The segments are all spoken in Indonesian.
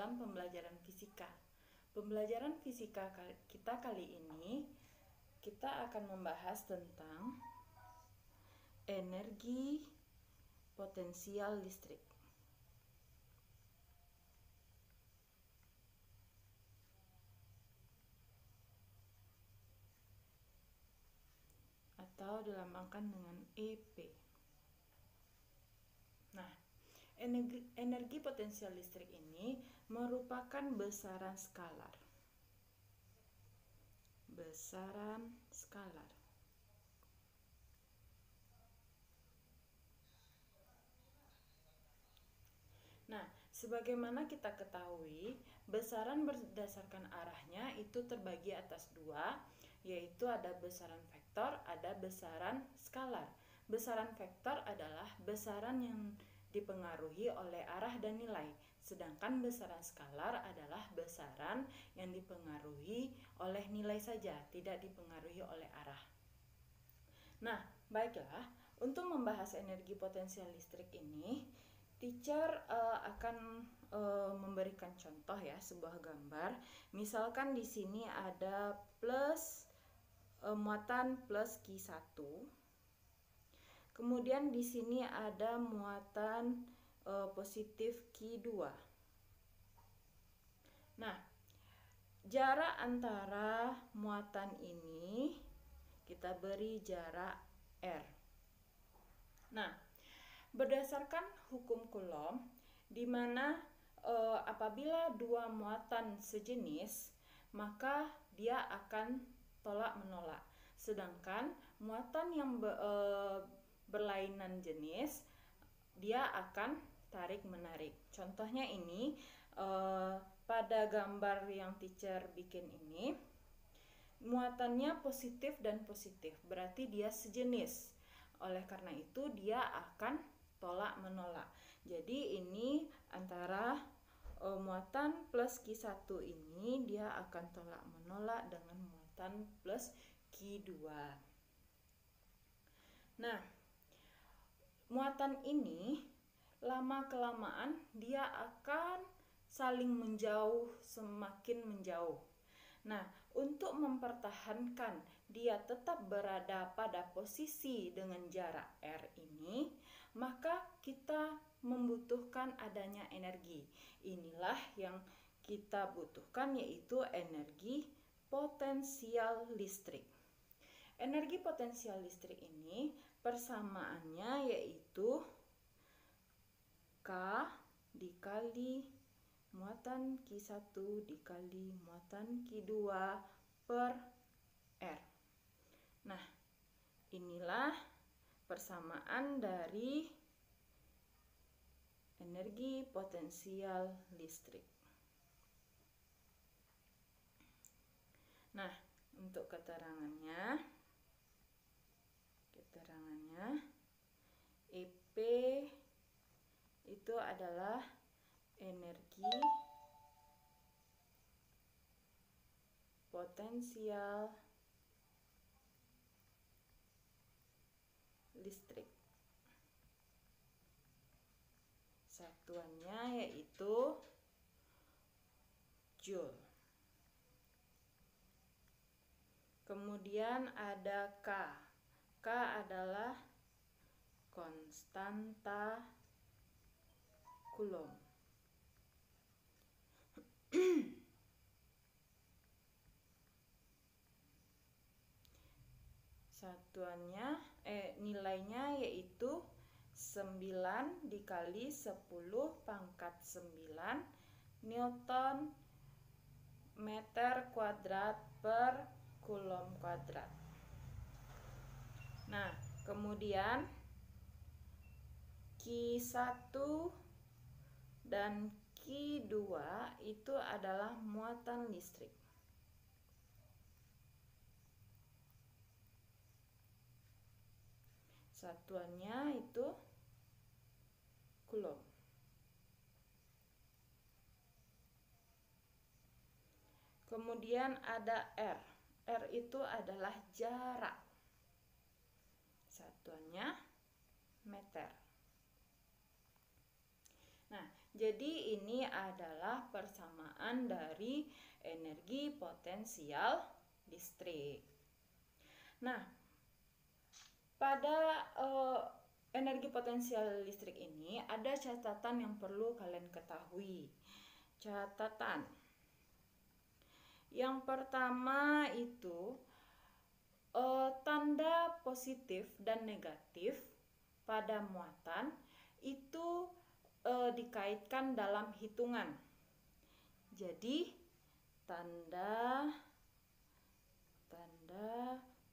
dalam pembelajaran fisika. Pembelajaran fisika kita kali ini, kita akan membahas tentang energi potensial listrik. Atau dilambangkan dengan EP. Nah, energi potensial listrik ini merupakan besaran skalar. Besaran skalar. Nah, sebagaimana kita ketahui, besaran berdasarkan arahnya itu terbagi atas dua, yaitu ada besaran vektor, ada besaran skalar. Besaran vektor adalah besaran yang dipengaruhi oleh arah dan nilai, sedangkan besaran skalar adalah besaran yang dipengaruhi oleh nilai saja, tidak dipengaruhi oleh arah. Nah, baiklah, untuk membahas energi potensial listrik ini, teacher akan memberikan contoh ya, sebuah gambar. Misalkan di sini ada plus muatan plus Q1. Kemudian di sini ada muatan positif Q2. Nah, jarak antara muatan ini kita beri jarak R. Nah, berdasarkan hukum Coulomb, di mana apabila dua muatan sejenis, maka dia akan tolak menolak. Sedangkan muatan yang berlainan jenis, dia akan tarik menarik. Contohnya ini pada gambar yang teacher bikin ini, muatannya positif dan positif, berarti dia sejenis. Oleh karena itu dia akan tolak menolak. Jadi ini antara muatan plus Q1 ini dia akan tolak menolak dengan muatan plus Q2. Nah, muatan ini lama-kelamaan dia akan saling menjauh, semakin menjauh. Nah, untuk mempertahankan dia tetap berada pada posisi dengan jarak R ini, maka kita membutuhkan adanya energi. Inilah yang kita butuhkan, yaitu energi potensial listrik. Energi potensial listrik ini persamaannya yaitu K dikali muatan Q1 dikali muatan Q2 per R. Nah, inilah persamaan dari energi potensial listrik. Nah, untuk keterangannya EP itu adalah energi potensial listrik. Satuannya yaitu Joule. Kemudian ada K. K adalah konstanta Coulomb. Satuannya nilainya yaitu 9 dikali 10 pangkat 9 Newton meter kuadrat per Coulomb kuadrat. Nah, kemudian Q1 dan Q2 itu adalah muatan listrik. Satuannya itu Coulomb. Kemudian ada R. R itu adalah jarak. Satuannya meter. Nah, Jadi ini adalah persamaan dari energi potensial listrik. Nah, pada energi potensial listrik ini ada catatan yang perlu kalian ketahui. Catatan yang pertama itu tanda positif dan negatif pada muatan itu dikaitkan dalam hitungan. Jadi tanda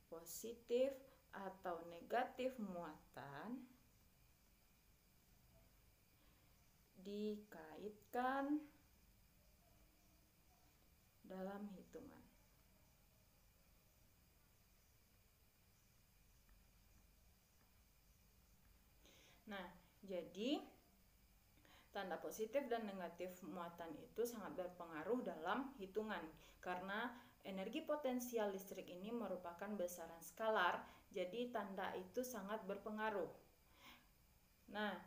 positif atau negatif muatan dikaitkan dalam hitungan. Nah, jadi tanda positif dan negatif muatan itu sangat berpengaruh dalam hitungan karena energi potensial listrik ini merupakan besaran skalar, jadi tanda itu sangat berpengaruh. Nah,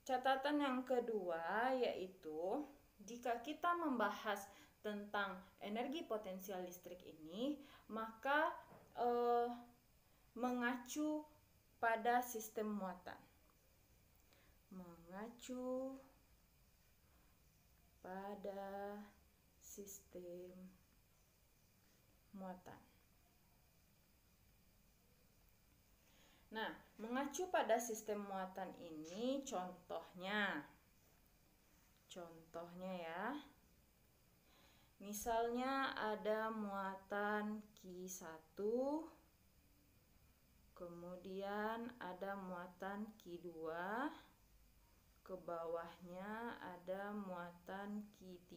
catatan yang kedua yaitu jika kita membahas tentang energi potensial listrik ini, maka mengacu pada sistem muatan. Mengacu pada sistem muatan. Nah, mengacu pada sistem muatan ini contohnya ya. Misalnya ada muatan Q1, kemudian ada muatan Q2, ke bawahnya ada muatan Q3,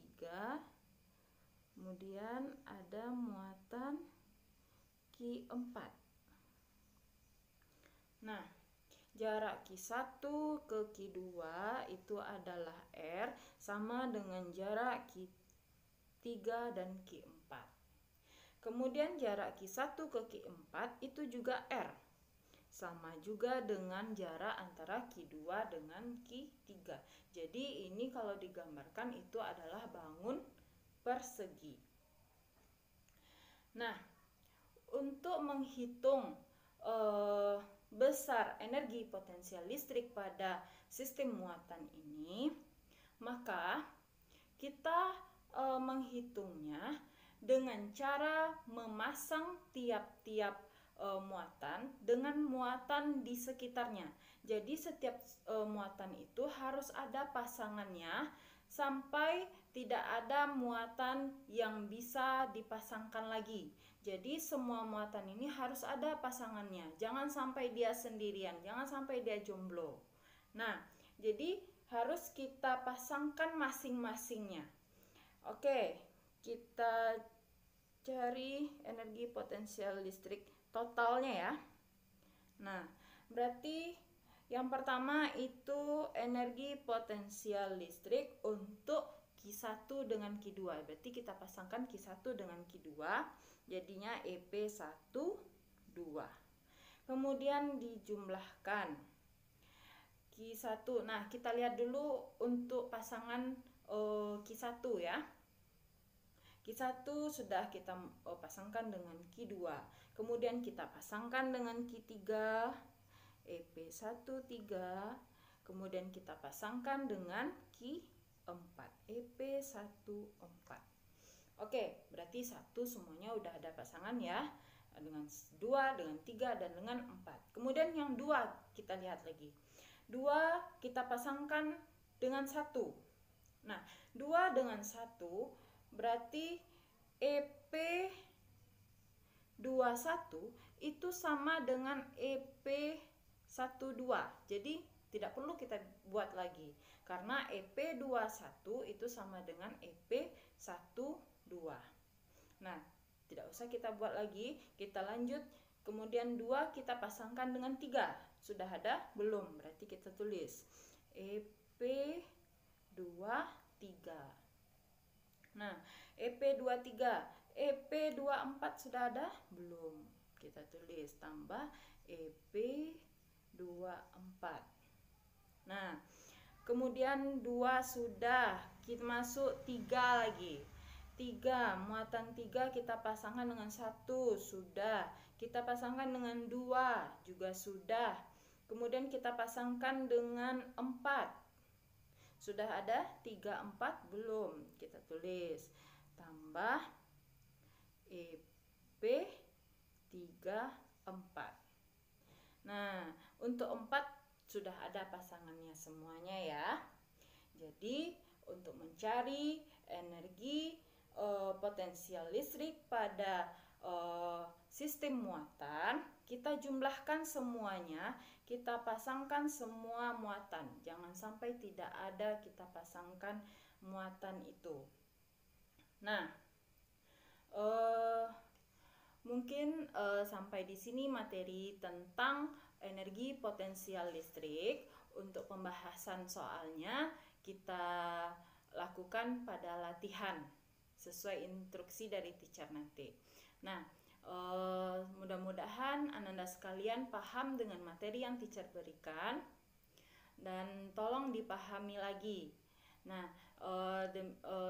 kemudian ada muatan Q4. Nah, jarak Q1 ke Q2 itu adalah R sama dengan jarak Q3 dan Q4. Kemudian jarak Q1 ke Q4 itu juga R. Sama juga dengan jarak antara Q2 dengan Q3. Jadi ini kalau digambarkan itu adalah bangun persegi. Nah, untuk menghitung besar energi potensial listrik pada sistem muatan ini, maka kita menghitungnya dengan cara memasang tiap-tiap muatan dengan muatan di sekitarnya. Jadi setiap muatan itu harus ada pasangannya sampai tidak ada muatan yang bisa dipasangkan lagi. Jadi semua muatan ini harus ada pasangannya. Jangan sampai dia sendirian, jangan sampai dia jomblo. Nah, jadi harus kita pasangkan masing-masingnya. Oke, kita cari energi potensial listrik totalnya ya. Nah, berarti yang pertama itu energi potensial listrik untuk Q1 dengan Q2. Berarti kita pasangkan Q1 dengan Q2, jadinya EP1, 2. Kemudian dijumlahkan Q1. Nah, kita lihat dulu untuk pasangan Q1 ya. Q1 sudah kita pasangkan dengan Q2. Kemudian kita pasangkan dengan Q3, EP1, 3. Kemudian kita pasangkan dengan Q4, EP1, 4. Oke, berarti 1 semuanya udah ada pasangan ya. Dengan 2, dengan 3, dan dengan 4. Kemudian yang 2 kita lihat lagi. 2 kita pasangkan dengan 1. Nah, 2 dengan 1 berarti EP21 itu sama dengan EP12. Jadi tidak perlu kita buat lagi karena EP21 itu sama dengan EP12. Nah, tidak usah kita buat lagi, kita lanjut. Kemudian 2 kita pasangkan dengan 3. Sudah ada? Belum. Berarti kita tulis EP23. Nah, EP23, EP24 sudah ada? Belum. Kita tulis tambah EP24. Nah, Kemudian 2 sudah, kita masuk 3 lagi. 3, muatan 3 kita pasangkan dengan 1, sudah. Kita pasangkan dengan 2, juga sudah. Kemudian kita pasangkan dengan 4. Sudah ada 3, 4? Belum. Kita tulis. Tambah EP 3, 4. Nah, untuk 4 sudah ada pasangannya semuanya ya. Jadi, untuk mencari energi potensial listrik pada sistem muatan, kita jumlahkan semuanya, kita pasangkan semua muatan. Jangan sampai tidak ada kita pasangkan muatan itu. Nah, mungkin sampai di sini materi tentang energi potensial listrik. Untuk pembahasan soalnya kita lakukan pada latihan sesuai instruksi dari teacher nanti. Nah, mudah-mudahan Ananda sekalian paham dengan materi yang teacher berikan dan tolong dipahami lagi. Nah,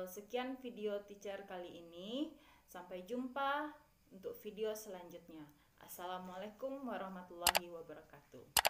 sekian video teacher kali ini. Sampai jumpa untuk video selanjutnya. Assalamualaikum warahmatullahi wabarakatuh.